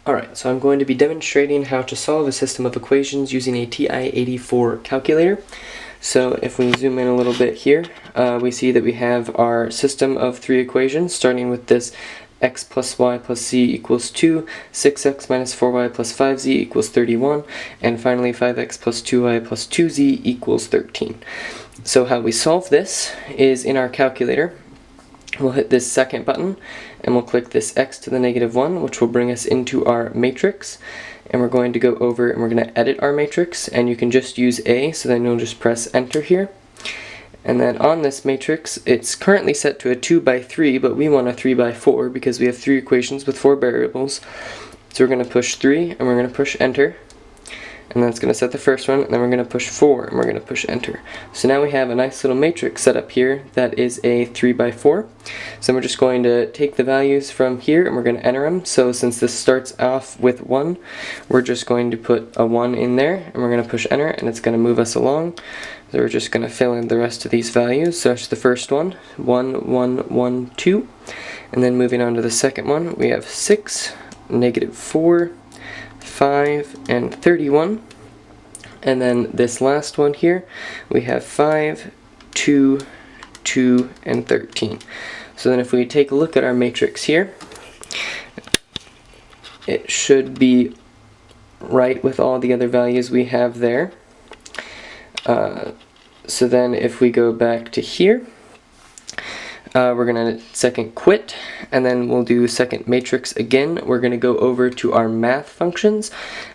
Alright, so I'm going to be demonstrating how to solve a system of equations using a TI-84 calculator. So if we zoom in a little bit here, we see that we have our system of three equations, starting with this x plus y plus z equals 2, 6x minus 4y plus 5z equals 31, and finally 5x plus 2y plus 2z equals 13. So how we solve this is in our calculator. We'll hit this second button and we'll click this x to the negative 1, which will bring us into our matrix, and we're going to go over and we're going to edit our matrix, and you can just use A, so then you'll just press enter here. And then on this matrix, it's currently set to a 2 by 3, but we want a 3 by 4 because we have three equations with 4 variables. So we're going to push 3 and we're going to push enter. And that's going to set the first one, and then we're going to push 4 and we're going to push enter. So now we have a nice little matrix set up here that is a 3 by 4. So we're just going to take the values from here and we're going to enter them. So since this starts off with 1, we're just going to put a 1 in there and we're going to push enter, and it's going to move us along. So we're just going to fill in the rest of these values. So that's the first one, 1, 1, 1, 2. And then moving on to the second one, we have 6, negative 4, 5, and 31. And then this last one here, we have 5, 2, 2, and 13. So then if we take a look at our matrix here, it should be right with all the other values we have there. So then if we go back to here, we're going to second quit, and then we'll do second matrix again. We're going to go over to our math functions,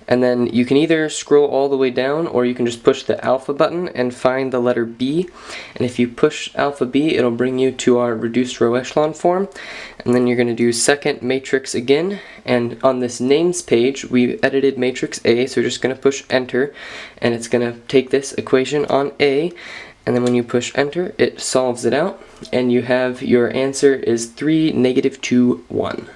and then you can either scroll all the way down or you can just push the alpha button and find the letter B, and if you push alpha B, it'll bring you to our reduced row echelon form. And then you're going to do second matrix again, and on this names page we edited matrix A, so we're just going to push enter, and it's going to take this equation on A, and then when you push enter, it solves it out, and you have your answer is 3, negative 2, 1.